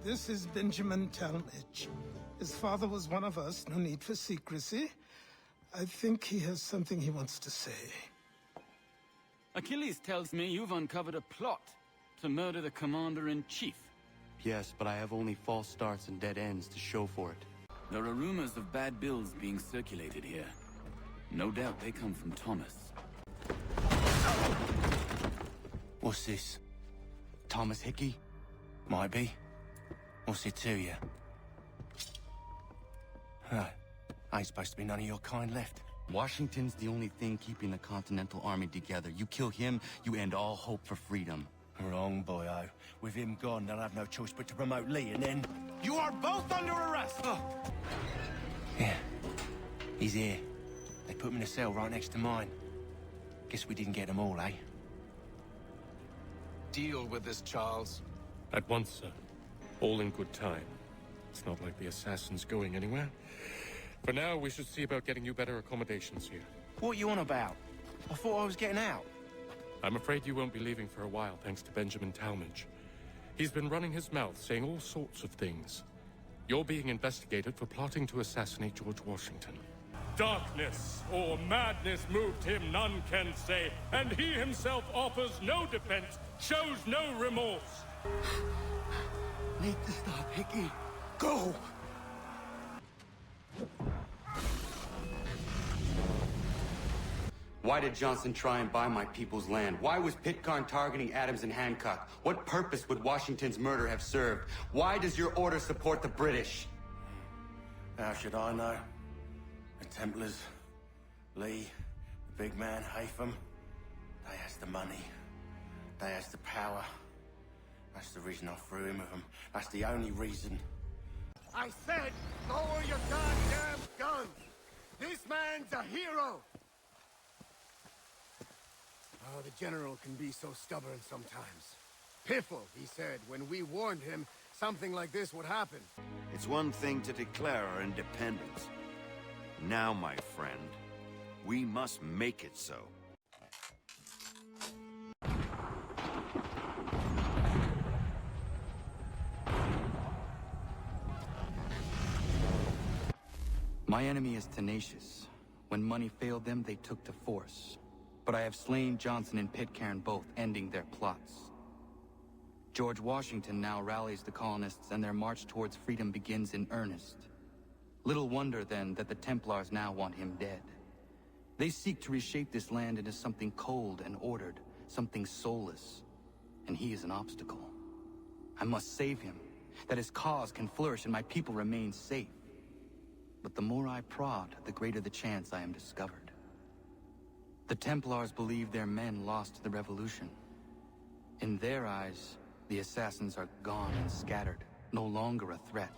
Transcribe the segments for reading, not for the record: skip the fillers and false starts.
This is Benjamin Talmadge. His father was one of us, no need for secrecy. I think he has something he wants to say. Achilles tells me you've uncovered a plot to murder the commander-in-chief. Yes, but I have only false starts and dead ends to show for it. There are rumors of bad bills being circulated here. No doubt they come from Thomas. What's this? Thomas Hickey? Might be. What's it to you? Ain't supposed to be none of your kind left. Washington's the only thing keeping the Continental Army together. You kill him, you end all hope for freedom. Wrong, boyo. With him gone, they'll have no choice but to promote Lee, and then... You are both under arrest! Oh. Yeah. He's here. They put him in a cell right next to mine. Guess we didn't get them all, eh? Deal with this, Charles. At once, sir. All in good time. It's not like the assassin's going anywhere. For now, we should see about getting you better accommodations here. What you on about? I thought I was getting out. I'm afraid you won't be leaving for a while, thanks to Benjamin Talmadge. He's been running his mouth, saying all sorts of things. You're being investigated for plotting to assassinate George Washington. Darkness or madness moved him, none can say, and he himself offers no defense, shows no remorse. Need to stop, Hickey. Go! Why did Johnson try and buy my people's land? Why was Pitcairn targeting Adams and Hancock? What purpose would Washington's murder have served? Why does your order support the British? How should I know? The Templars, Lee, the big man, Haytham, they has the money. They has the power. That's the reason I threw in with them. That's the only reason. I said, lower your goddamn guns! This man's a hero! Oh, the general can be so stubborn sometimes. Piffle, he said, when we warned him something like this would happen. It's one thing to declare our independence. Now, my friend, we must make it so. My enemy is tenacious. When money failed them, they took to force. But I have slain Johnson and Pitcairn both, ending their plots. George Washington now rallies the colonists, and their march towards freedom begins in earnest. Little wonder, then, that the Templars now want him dead. They seek to reshape this land into something cold and ordered, something soulless. And he is an obstacle. I must save him, that his cause can flourish and my people remain safe. But the more I prod, the greater the chance I am discovered. The Templars believe their men lost the revolution. In their eyes, the assassins are gone and scattered, no longer a threat.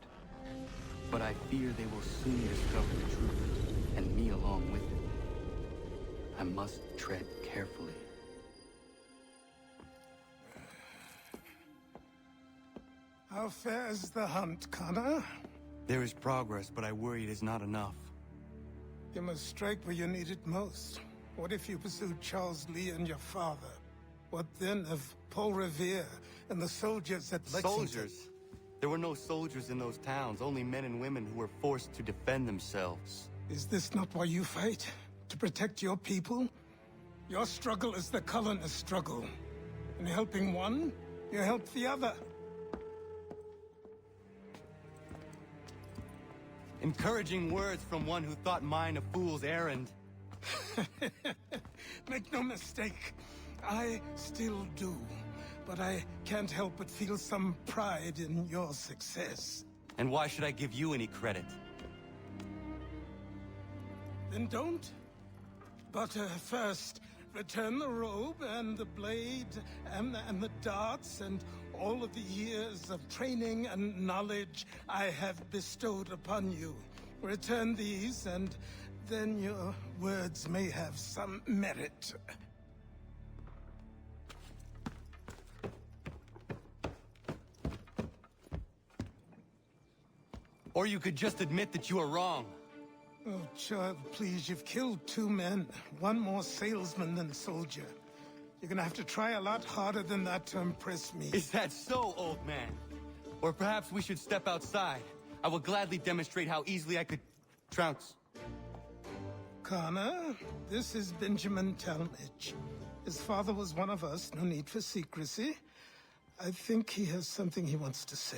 But I fear they will soon discover the truth, and me along with it. I must tread carefully. How fares the hunt, Connor? There is progress, but I worry it is not enough. You must strike where you need it most. What if you pursued Charles Lee and your father? What then of Paul Revere and the soldiers at Lexington? Soldiers? There were no soldiers in those towns, only men and women who were forced to defend themselves. Is this not why you fight? To protect your people? Your struggle is the colonist struggle. In helping one, you help the other. Encouraging words from one who thought mine a fool's errand. Make no mistake, I still do. But I can't help but feel some pride in your success. And why should I give you any credit? Then don't. But first, return the robe and the blade and the darts and all of the years of training and knowledge I have bestowed upon you. Return these, and then your words may have some merit. Or you could just admit that you are wrong. Oh, child, please, you've killed 2 men. One more salesman than soldier. You're gonna have to try a lot harder than that to impress me. Is that so, old man? Or perhaps we should step outside. I will gladly demonstrate how easily I could trounce. Connor, this is Benjamin Talmadge. His father was one of us, no need for secrecy. I think he has something he wants to say.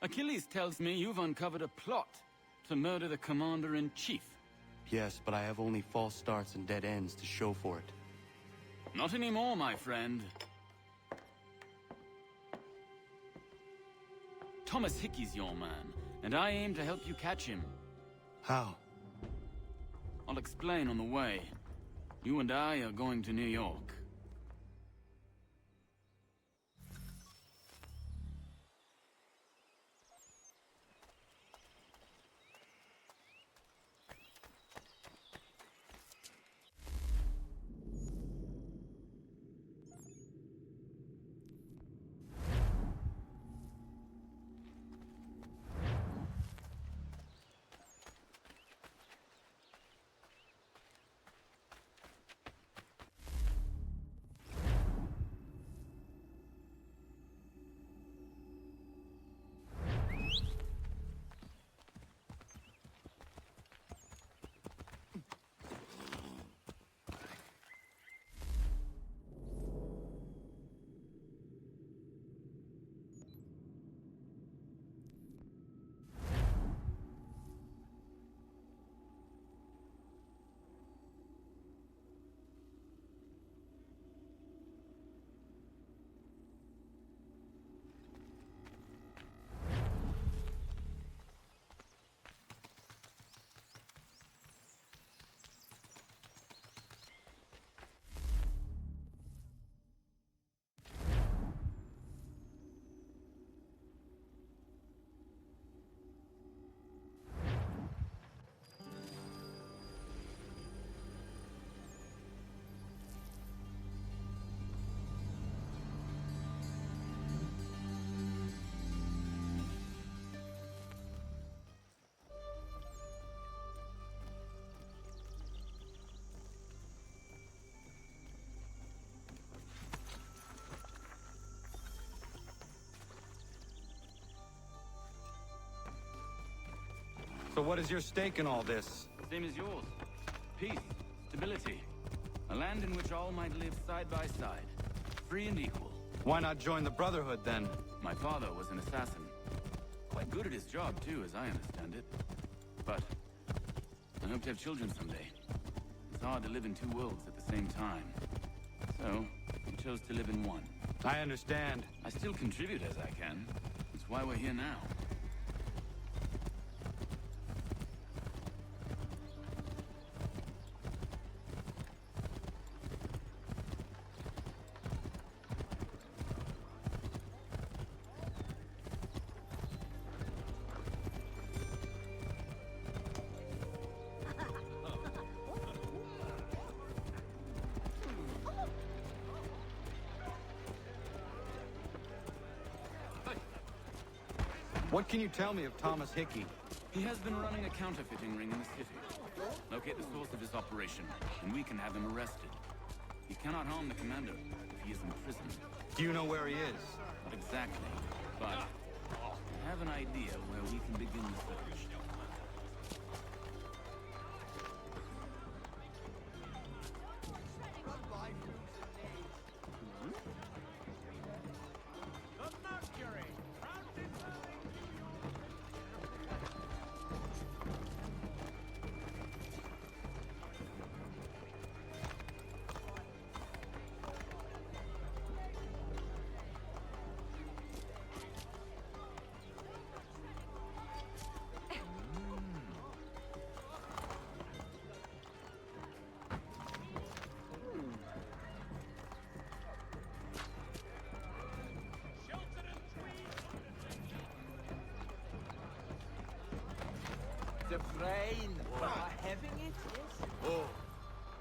Achilles tells me you've uncovered a plot to murder the commander-in-chief. Yes, but I have only false starts and dead ends to show for it. Not anymore, my friend. Thomas Hickey's your man, and I aim to help you catch him. How? I'll explain on the way. You and I are going to New York. So what is your stake in all this? Same as yours. Peace, stability. A land in which all might live side by side, free and equal. Why not join the Brotherhood, then? My father was an assassin. Quite good at his job, too, as I understand it. But I hope to have children someday. It's hard to live in two worlds at the same time. So, I chose to live in one. I understand. I still contribute as I can. That's why we're here now. What can you tell me of Thomas Hickey? He has been running a counterfeiting ring in the city. Locate the source of his operation, and we can have him arrested. He cannot harm the commander if he is in prison. Do you know where he is? Not exactly, but I have an idea where we can begin the search.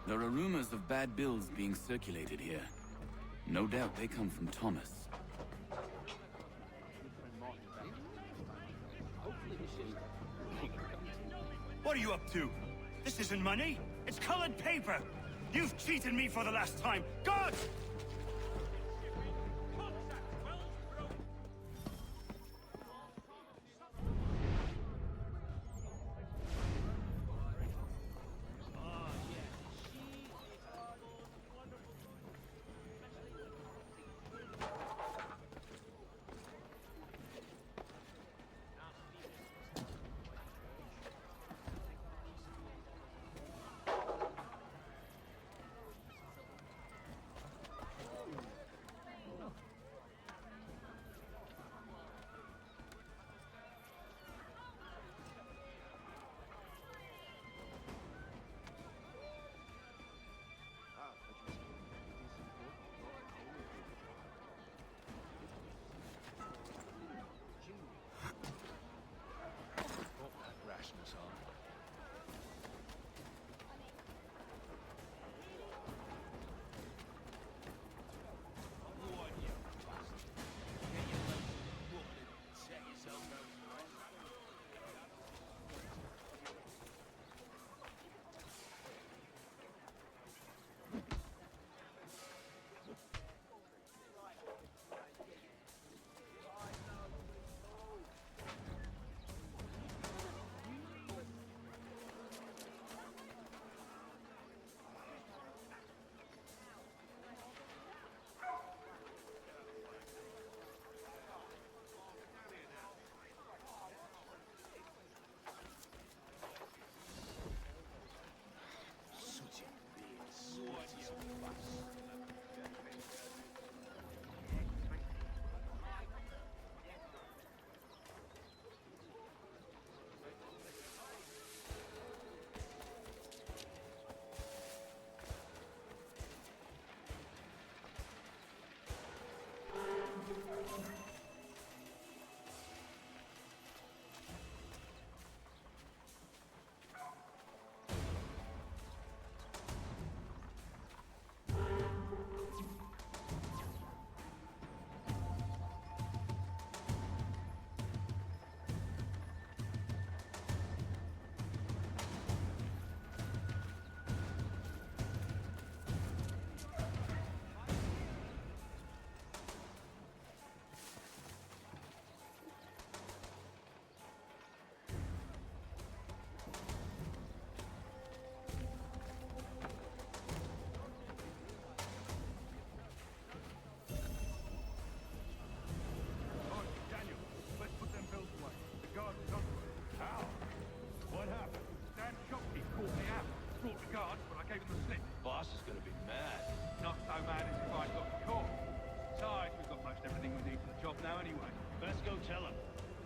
There are rumors of bad bills being circulated here. No doubt they come from Thomas. What are you up to? This isn't money. It's colored paper. You've cheated me for the last time! God!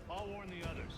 I'll warn the others.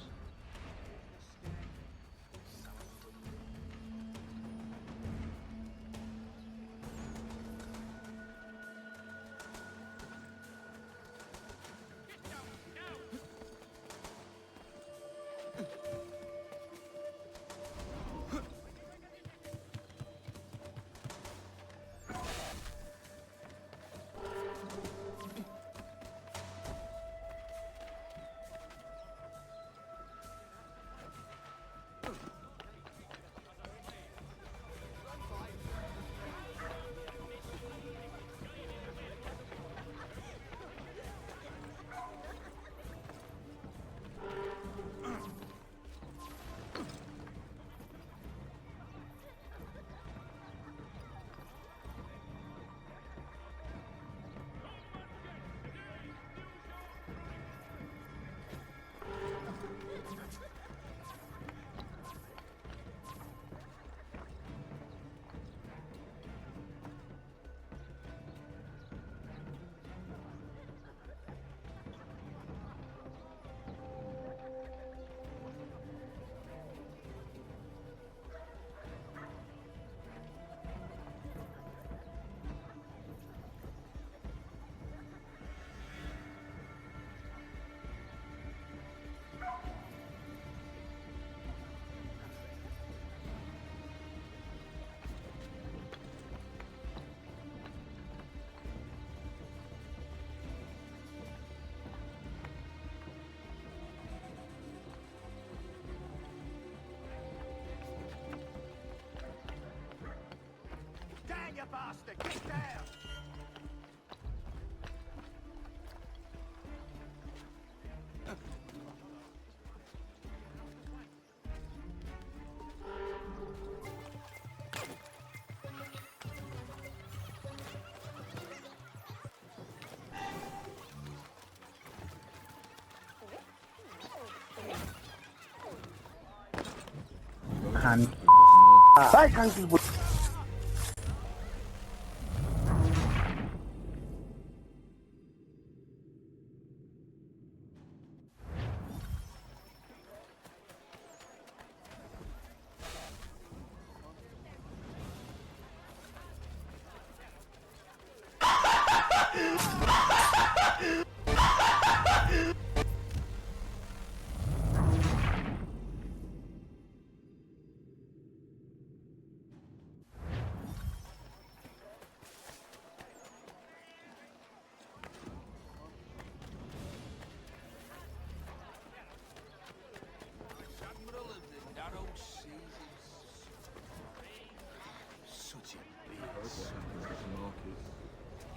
you bastard! Get down!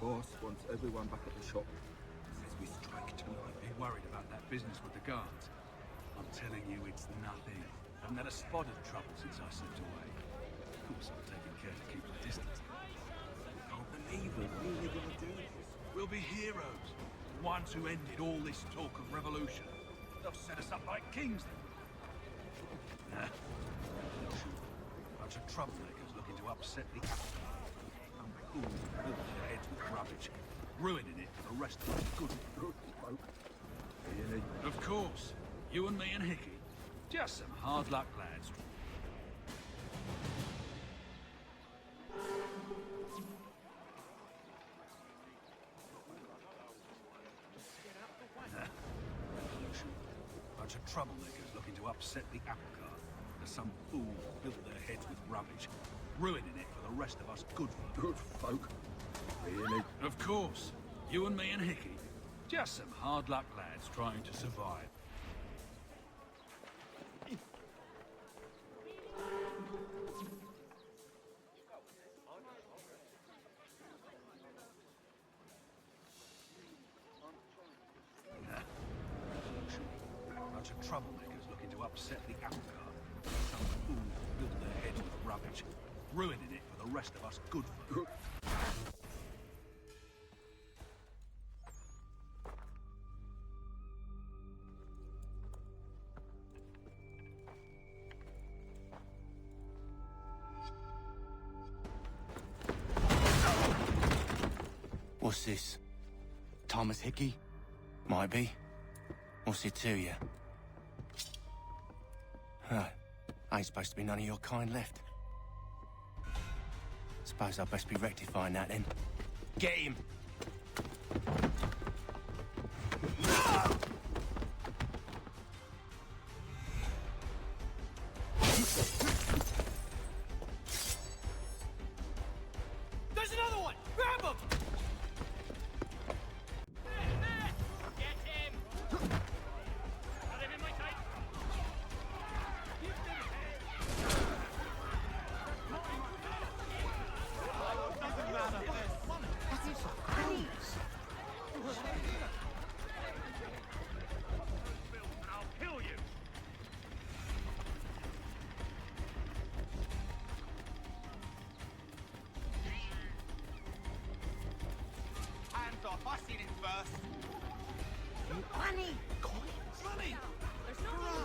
Boss wants everyone back at the shop. Says we strike tonight. Be worried about that business with the guards. I'm telling you, it's nothing. I haven't had a spot of trouble since I slipped away. Of course, I'm taking care to keep the distance. I can't believe we're really going to do this. We'll be heroes. The ones who ended all this talk of revolution. They'll set us up like kings then. Bunch of troublemakers looking to upset the apple cart. Fools fill their heads with rubbish, ruining it for the rest of us good folk. Really? Of course. You and me and Hickey. Just some hard luck lads. Bunch of troublemakers looking to upset the apple cart. There's some fool fill their heads with rubbish, ruining it for the rest of us good folk. Good folk? Really? Of course. You and me and Hickey. Just some hard luck lads trying to survive. Bunch of troublemakers looking to upset the apple cart. Some fool fill their heads with rubbish, ruining it for the rest of us good folk. What's this? Thomas Hickey? Might be. What's it to you? Huh. Ain't supposed to be none of your kind left. Suppose I'd best be rectifying that then. Get him! There's another one! Grab him! Get him! Got him in my sight. Doesn't matter. That is great. I'll kill you. Hands off, I seen it first. Money! Coins? Money! There's no money.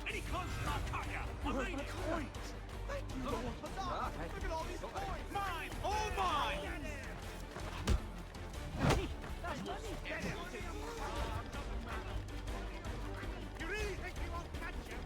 Any closer, I'll cut ya! I mean it! Coins! Thank you, Lord! Look at all these coins! Mine! All mine! That's money! Get him! You really think he won't catch you?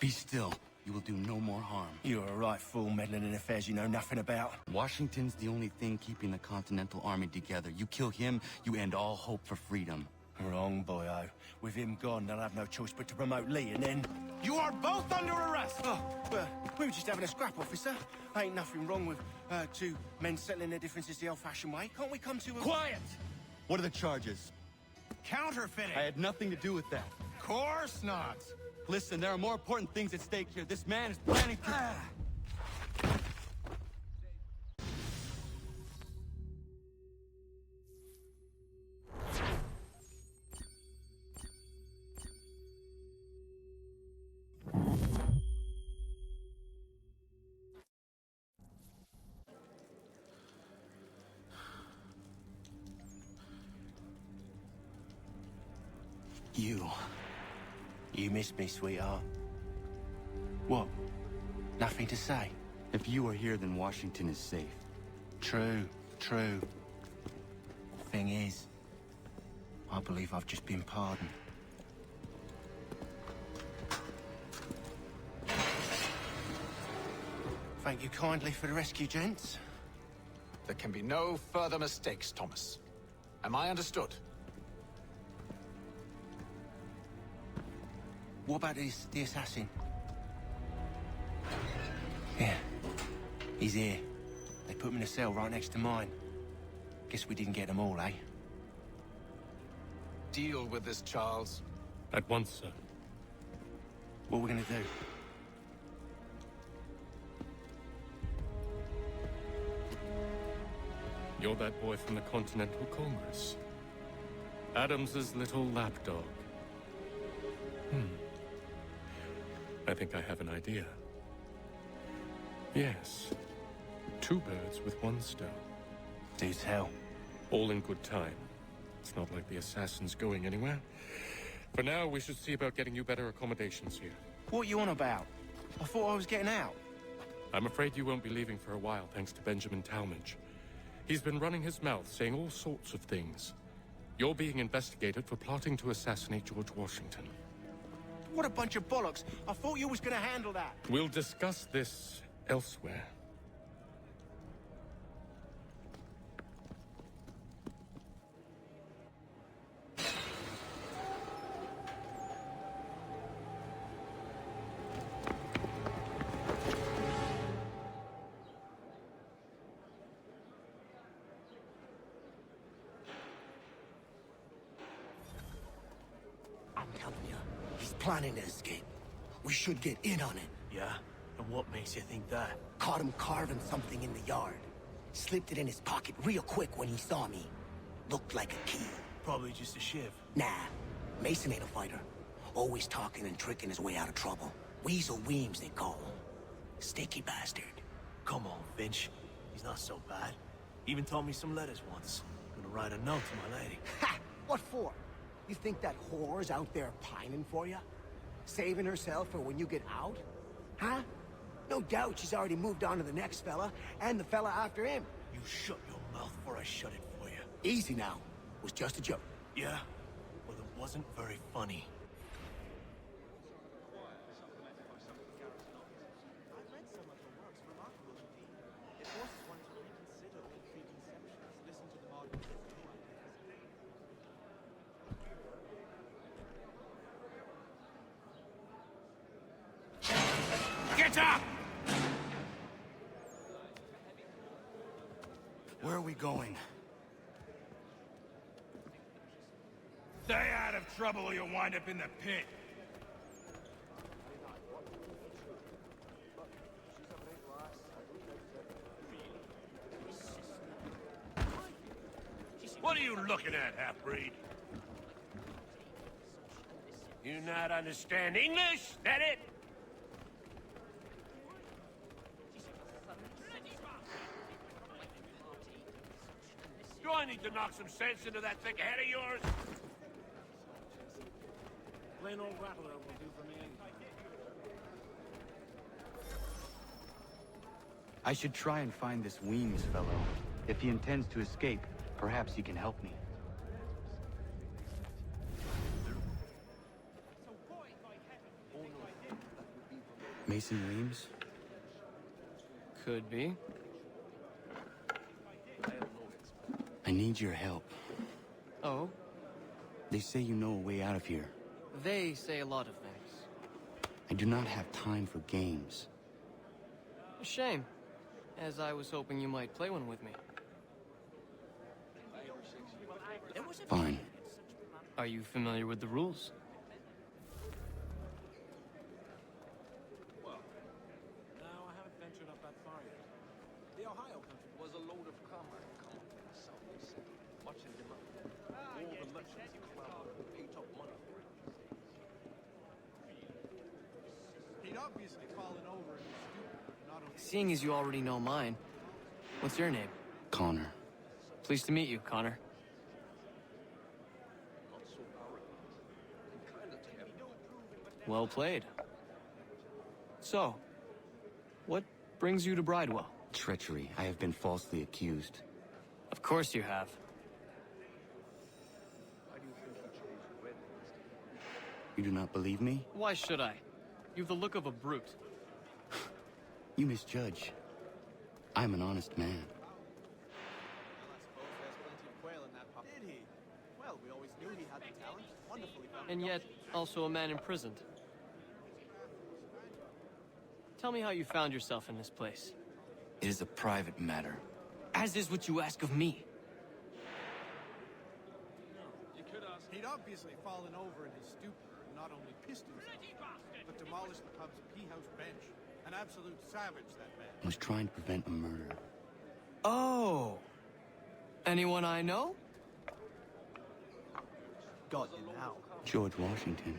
Be still. You will do no more harm. You're a right fool meddling in affairs you know nothing about. Washington's the only thing keeping the Continental Army together. You kill him, you end all hope for freedom. Wrong, boyo. With him gone, they'll have no choice but to promote Lee, and then... You are both under arrest! Oh, well, we were just having a scrap, officer. Ain't nothing wrong with two men settling their differences the old-fashioned way. Can't we come to a... Quiet! What are the charges? Counterfeiting! I had nothing to do with that. Course not! Listen, there are more important things at stake here. This man is planning to... You missed me, sweetheart. What? Nothing to say? If you are here, then Washington is safe. True. Thing is, I believe I've just been pardoned. Thank you kindly for the rescue, gents. There can be no further mistakes, Thomas. Am I understood? What about the assassin? Yeah. He's here. They put him in a cell right next to mine. Guess we didn't get them all, eh? Deal with this, Charles. At once, sir. What are we gonna do? You're that boy from the Continental Congress. Adams's little lapdog. I think I have an idea. Yes. 2 birds with 1 stone. Do tell. All in good time. It's not like the assassin's going anywhere. For now, we should see about getting you better accommodations here. What are you on about? I thought I was getting out. I'm afraid you won't be leaving for a while, thanks to Benjamin Talmadge. He's been running his mouth, saying all sorts of things. You're being investigated for plotting to assassinate George Washington. What a bunch of bollocks. I thought you was gonna handle that. We'll discuss this elsewhere. Planning to escape. We should get in on it. Yeah? And what makes you think that? Caught him carving something in the yard. Slipped it in his pocket real quick when he saw me. Looked like a key. Probably just a shiv. Nah. Mason ain't a fighter. Always talking and tricking his way out of trouble. Weasel Weems, they call him. Sticky bastard. Come on, Finch. He's not so bad. Even taught me some letters once. Gonna write a note to my lady. Ha! What for? You think that whore's out there pining for you? Saving herself for when you get out? Huh? No doubt she's already moved on to the next fella, and the fella after him. You shut your mouth before I shut it for you. Easy now. Was just a joke. Yeah? Well, it wasn't very funny. Get up! Where are we going? Stay out of trouble or you'll wind up in the pit. What are you looking at, half-breed? You not understand English? That it? Do I need to knock some sense into that thick head of yours? Plain old rattler will do for me anytime. I should try and find this Weems fellow. If he intends to escape, perhaps he can help me. Mason Weems? Could be. I need your help. Oh? They say you know a way out of here. They say a lot of things. I do not have time for games. A shame, as I was hoping you might play one with me. Fine. Are you familiar with the rules? Well, no, I haven't ventured up that far yet. The Ohio country was a load of commerce coming from the southeast city. Much in demand. All the merchants paid up money for it. He'd obviously fallen over and was stupid, not only... Seeing as you already know mine, what's your name? Connor. Pleased to meet you, Connor. Well played. So, what brings you to Bridewell? Treachery. I have been falsely accused. Of course you have. You do not believe me? Why should I? You've the look of a brute. You misjudge. I'm an honest man. Did he? Well, we always knew he had the talent. Wonderfully found. And yet, also a man imprisoned. Tell me how you found yourself in this place. It is a private matter. As is what you ask of me. He'd obviously fallen over in his stupor and not only pissed himself, but demolished the pub's pea-house bench. An absolute savage, that man. I was trying to prevent a murder. Oh! Anyone I know? Got you now. George Washington.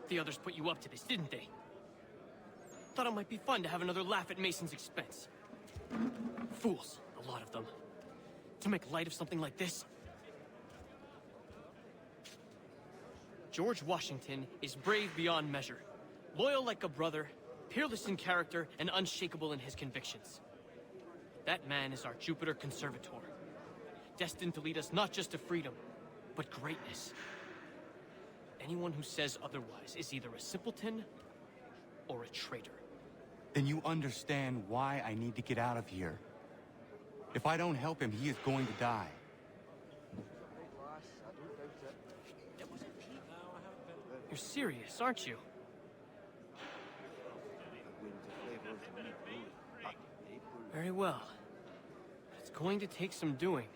The others put you up to this, didn't they? Thought it might be fun to have another laugh at Mason's expense. Fools, a lot of them. To make light of something like this. George Washington is brave beyond measure, loyal like a brother, peerless in character, and unshakable in his convictions. That man is our Jupiter Conservator, destined to lead us not just to freedom, but greatness. Anyone who says otherwise is either a simpleton or a traitor. Then you understand why I need to get out of here. If I don't help him, he is going to die. You're serious, aren't you? Very well. It's going to take some doing.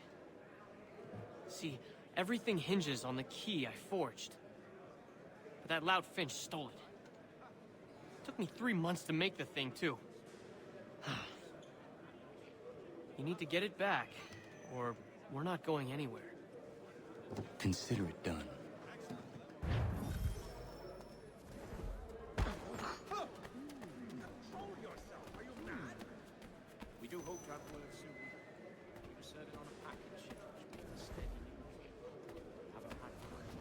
See, everything hinges on the key I forged. But that loud Finch stole it. Took me 3 months to make the thing, too. You need to get it back, or we're not going anywhere. Consider it done. Control yourself, are you mad? We do hope to have word soon. We were serving on a package, which means steady news. Haven't had months.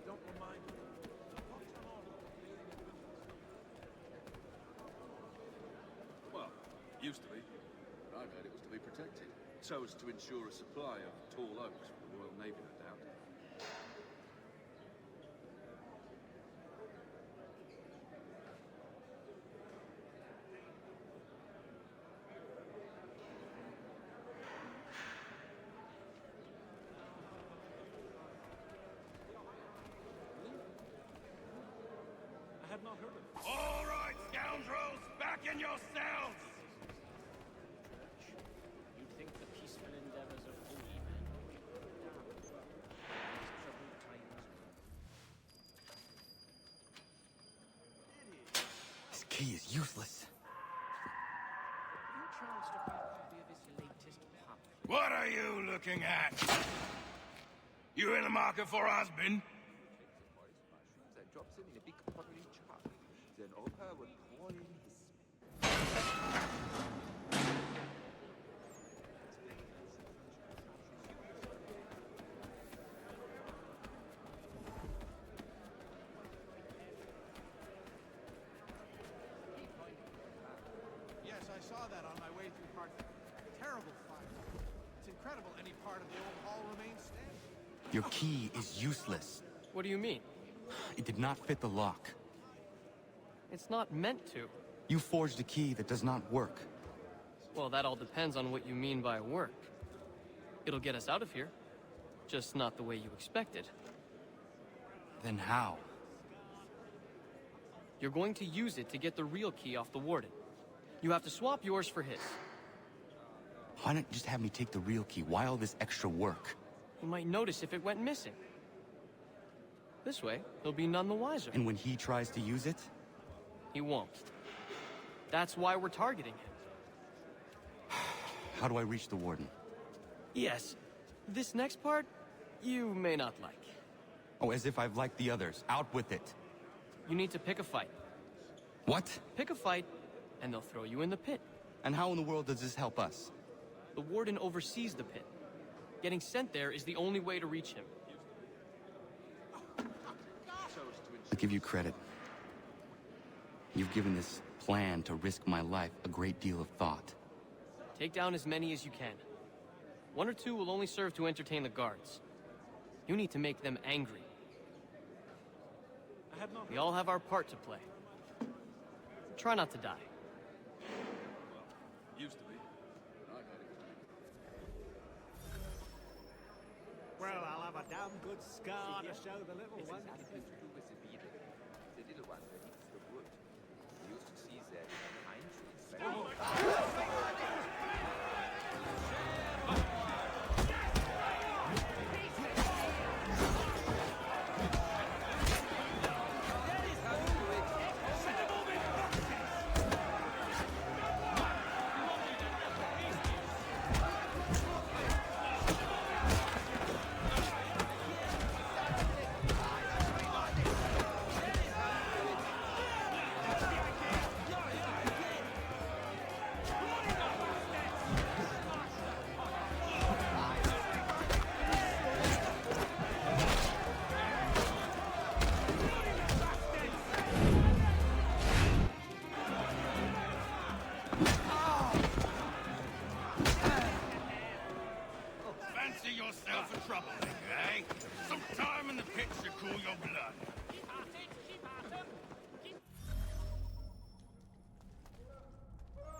Don't remind me. Well, used to be. But I've heard it was to be protected. So as to ensure a supply of tall oaks for the Royal Navy, no doubt. I had not heard of it. All right, scoundrels, back in your cells! You'd think the peaceful endeavors of holy men would be put down. These troubled times. This key is useless. You chanced to have a copy of his latest pamphlet. What are you looking at? You in the market for a husband? That drops in a big pottery chop. Then Opa would pour in his... Yes, I saw that on my way through Hartford. Terrible fire. It's incredible any part of the old hall remains standing. Your key is useless. What do you mean? It did not fit the lock. It's not meant to. You forged a key that does not work. Well, that all depends on what you mean by work. It'll get us out of here. Just not the way you expected. Then how? You're going to use it to get the real key off the warden. You have to swap yours for his. Why not just have me take the real key? Why all this extra work? You might notice if it went missing. This way, he'll be none the wiser. And when he tries to use it? He won't. That's why we're targeting him. How do I reach the Warden? Yes. This next part, you may not like. Oh, as if I've liked the others. Out with it. You need to pick a fight. What? Pick a fight, and they'll throw you in the pit. And how in the world does this help us? The Warden oversees the pit. Getting sent there is the only way to reach him. I'll give you credit. You've given this plan to risk my life a great deal of thought. Take down as many as you can. 1 or 2 will only serve to entertain the guards. You need to make them angry. We all have our part to play. Try not to die. Used to be. Well, I'll have a damn good scar to show the little one. The little one that eats the wood. We used to see that in pine trees.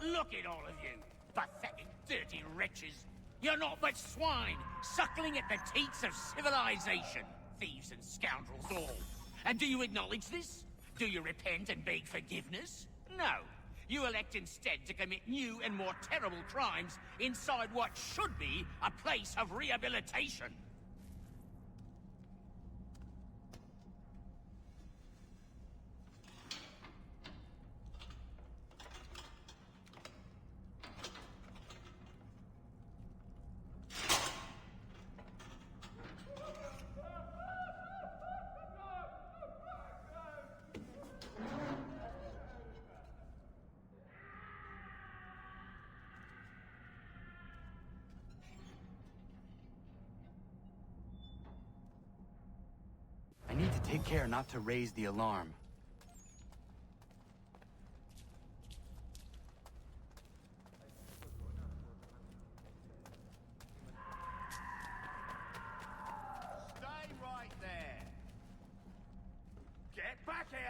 Look at all of you, pathetic, dirty wretches. You're not but swine, suckling at the teats of civilization. Thieves and scoundrels all. And do you acknowledge this? Do you repent and beg forgiveness? No. You elect instead to commit new and more terrible crimes inside what should be a place of rehabilitation. I need to take care not to raise the alarm. Stay right there. Get back here.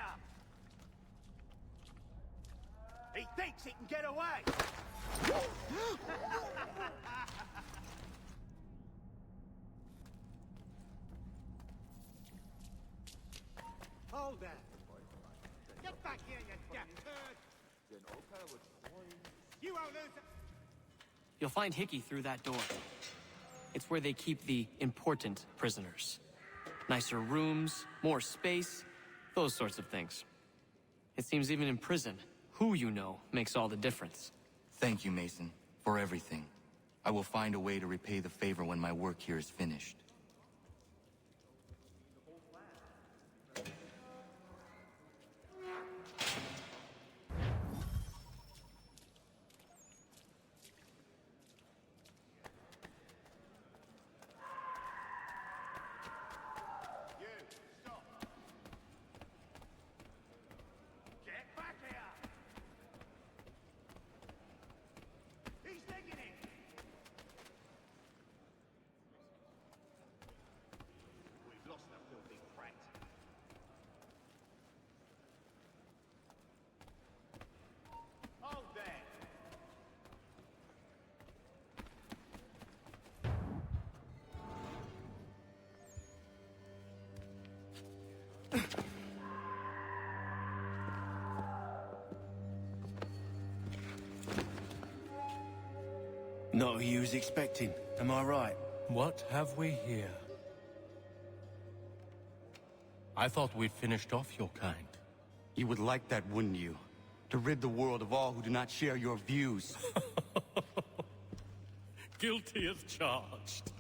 He thinks he can get away. Hold that. Get back here, you damn turd! You won't lose it. You'll find Hickey through that door. It's where they keep the important prisoners. Nicer rooms, more space, those sorts of things. It seems even in prison, who you know makes all the difference. Thank you, Mason, for everything. I will find a way to repay the favor when my work here is finished. Not who you was expecting, am I right? What have we here? I thought we'd finished off your kind. You would like that, wouldn't you? To rid the world of all who do not share your views. Guilty as charged.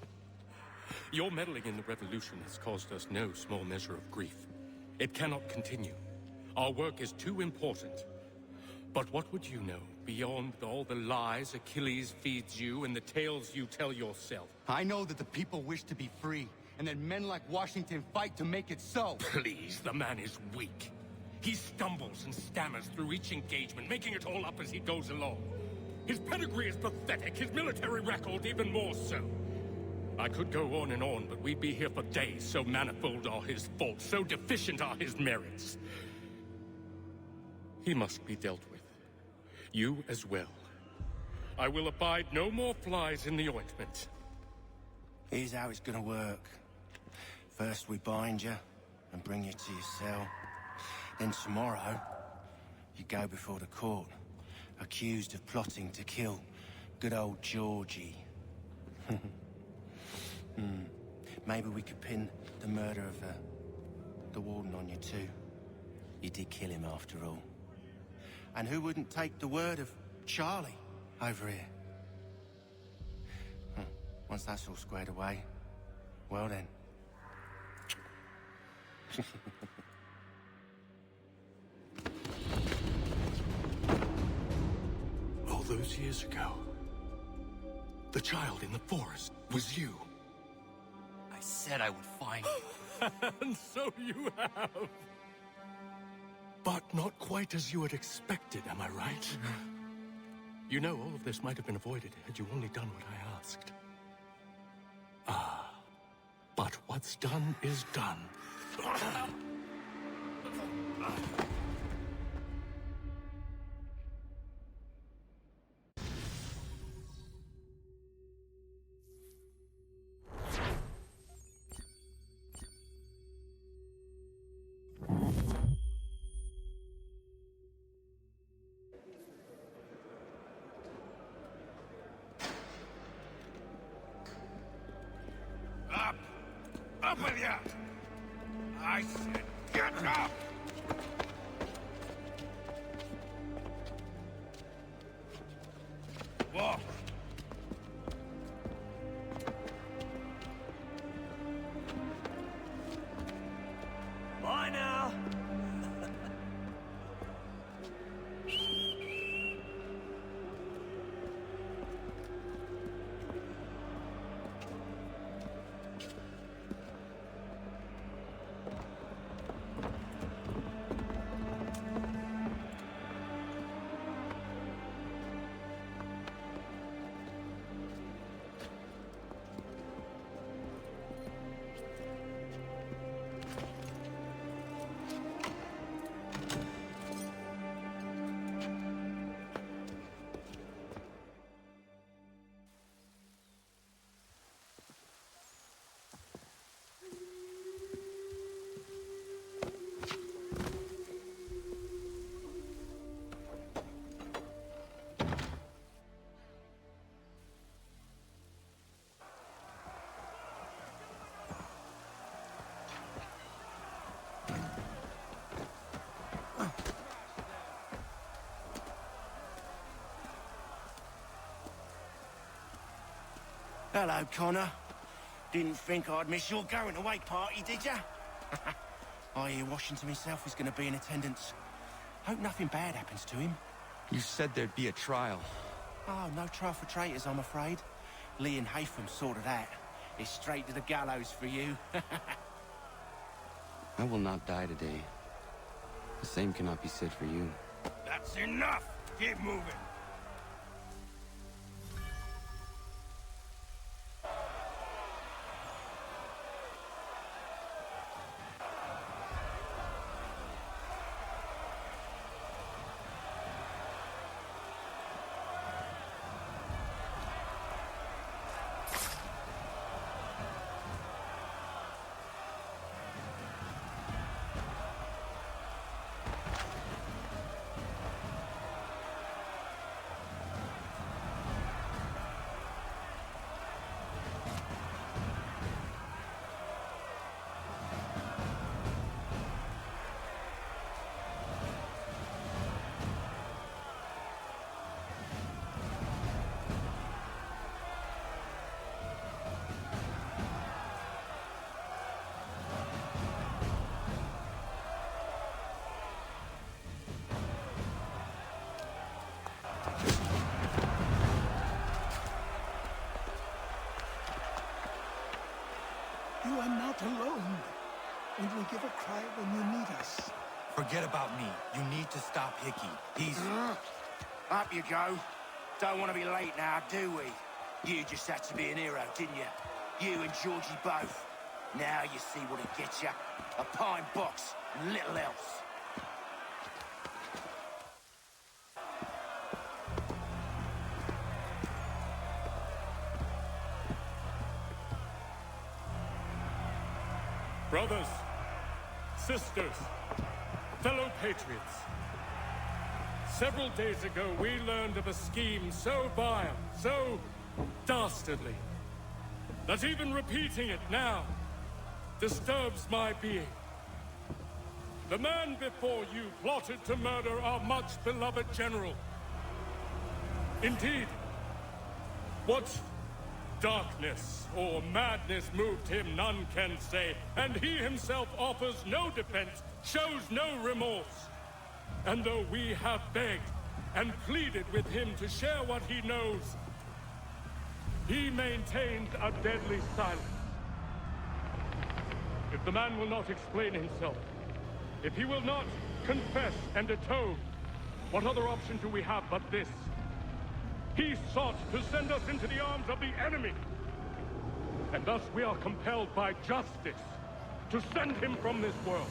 Your meddling in the revolution has caused us no small measure of grief. It cannot continue. Our work is too important. But what would you know beyond all the lies Achilles feeds you and the tales you tell yourself? I know that the people wish to be free, and that men like Washington fight to make it so. Please, the man is weak. He stumbles and stammers through each engagement, making it all up as he goes along. His pedigree is pathetic, his military record even more so. I could go on and on, but we'd be here for days, so manifold are his faults, so deficient are his merits. He must be dealt with. You as well. I will abide no more flies in the ointment. Here's how it's gonna work. First we bind you and bring you to your cell. Then tomorrow, you go before the court, accused of plotting to kill good old Georgie. Maybe we could pin the murder of the warden on you too. You did kill him after all. And who wouldn't take the word of Charlie over here? Once that's all squared away, well then. All those years ago, the child in the forest was you. I said I would find you. And so you have. But not quite as you had expected, am I right? You know, all of this might have been avoided had you only done what I asked. But what's done is done. Up with you! I said get up! Walk! Bye now! Hello, Connor. Didn't think I'd miss your going-away party, did ya? I hear Washington himself is going to be in attendance. Hope nothing bad happens to him. You said there'd be a trial. Oh, no trial for traitors, I'm afraid. Lee and Haytham sorted that. It's straight to the gallows for you. I will not die today. The same cannot be said for you. That's enough! Keep moving! are not alone. And we give a cry when you need us. Forget about me. You need to stop Hickey. He's... Up you go. Don't want to be late now, do we? You just had to be an hero, didn't you? You and Georgie both. Now you see what it gets you. A pine box and little else. Brothers, sisters, fellow patriots. Several days ago, we learned of a scheme so vile, so dastardly, that even repeating it now disturbs my being. The man before you plotted to murder our much-beloved general. Indeed, what darkness or madness moved him, none can say, and he himself offers no defense, shows no remorse. And though we have begged and pleaded with him to share what he knows, he maintained a deadly silence. If the man will not explain himself, if he will not confess and atone, what other option do we have but this? He sought to send us into the arms of the enemy. And thus we are compelled by justice to send him from this world.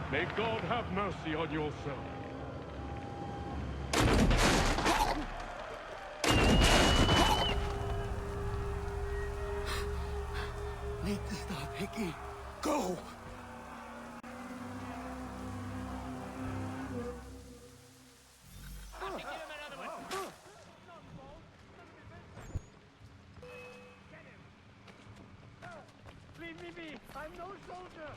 May God have mercy on your soul. Need to stop Hickey. Go! Leave me be! I'm no soldier!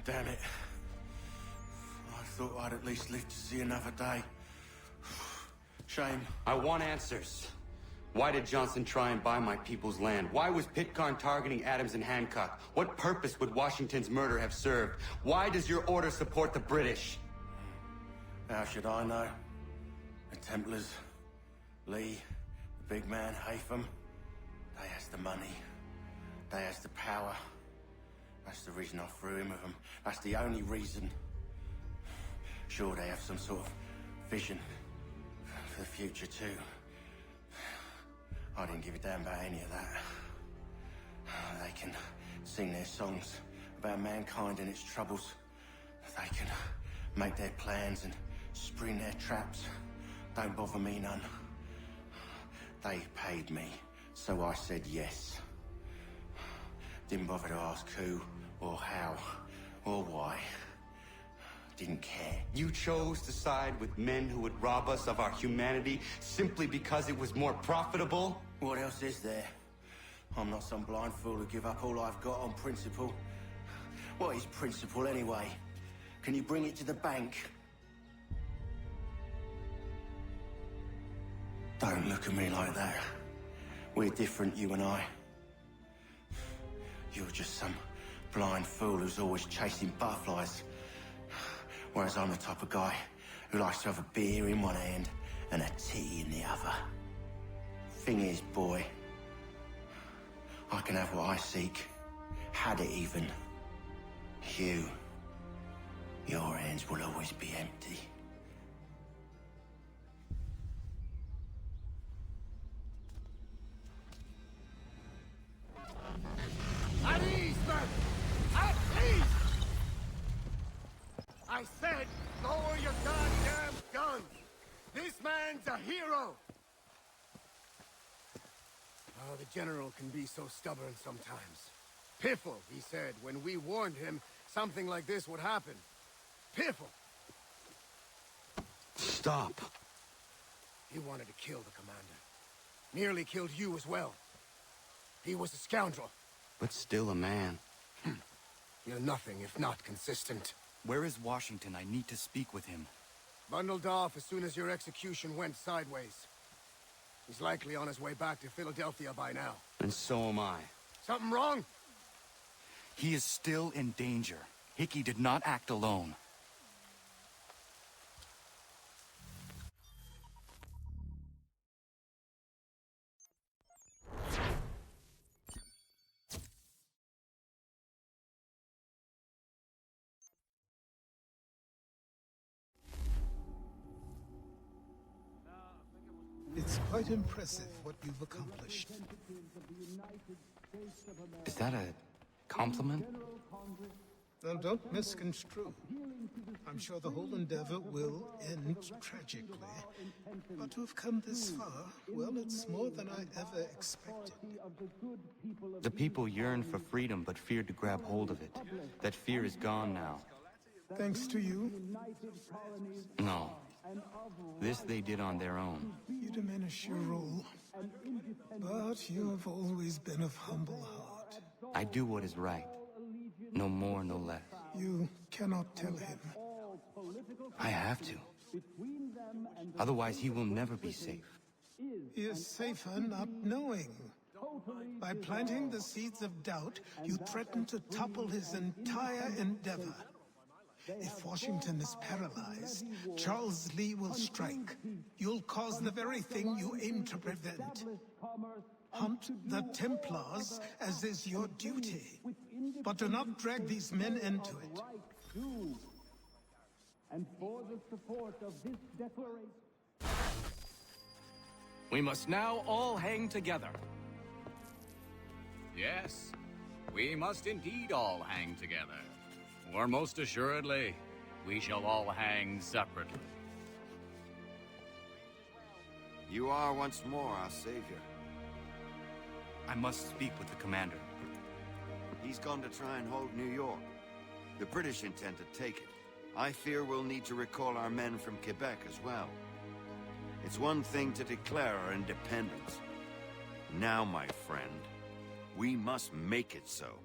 Damn it. I thought I'd at least live to see another day. Shame. I want answers. Why did Johnson try and buy my people's land? Why was Pitcairn targeting Adams and Hancock? What purpose would Washington's murder have served? Why does your order support the British? How should I know? The Templars, Lee, the big man, Haytham, they has the money. They has the power. That's the reason I threw in with them. That's the only reason. Sure, they have some sort of vision for the future too. I didn't give a damn about any of that. They can sing their songs about mankind and its troubles. They can make their plans and spring their traps. Don't bother me none. They paid me, so I said yes. Didn't bother to ask who, or how, or why. Didn't care. You chose to side with men who would rob us of our humanity simply because it was more profitable? What else is there? I'm not some blind fool who give up all I've got on principle. What is principle anyway? Can you bring it to the bank? Don't look at me like that. We're different, you and I. You're just some blind fool who's always chasing butterflies. Whereas I'm the type of guy who likes to have a beer in one hand and a tea in the other. Thing is, boy, I can have what I seek. Had it even. Your hands will always be empty. At ease, man! At ease! I said, lower your goddamn guns! This man's a hero! Oh, the General can be so stubborn sometimes. Piffle, he said, when we warned him something like this would happen. Piffle! Stop. He wanted to kill the commander. Nearly killed you as well. He was a scoundrel. But still a man. You're nothing if not consistent. Where is Washington? I need to speak with him. Bundled off as soon as your execution went sideways. He's likely on his way back to Philadelphia by now. And so am I. Something wrong? He is still in danger. Hickey did not act alone. It's quite impressive what you've accomplished. Is that a compliment? Now, don't misconstrue. I'm sure the whole endeavor will end tragically. But to have come this far, well, it's more than I ever expected. The people yearned for freedom but feared to grab hold of it. That fear is gone now. Thanks to you? No. This they did on their own. You diminish your role. But you have always been of humble heart. I do what is right. No more, no less. You cannot tell him. I have to. Otherwise, he will never be safe. He is safer not knowing. By planting the seeds of doubt, you threaten to topple his entire endeavor. If Washington is paralyzed, Charles Lee will strike. You'll cause the very thing you aim to prevent. Hunt the Templars, as is your duty. But do not drag these men into it. And for the support of this declaration... We must now all hang together. Yes, we must indeed all hang together. Or most assuredly, we shall all hang separately. You are once more our savior. I must speak with the commander. He's gone to try and hold New York. The British intend to take it. I fear we'll need to recall our men from Quebec as well. It's one thing to declare our independence. Now, my friend, we must make it so.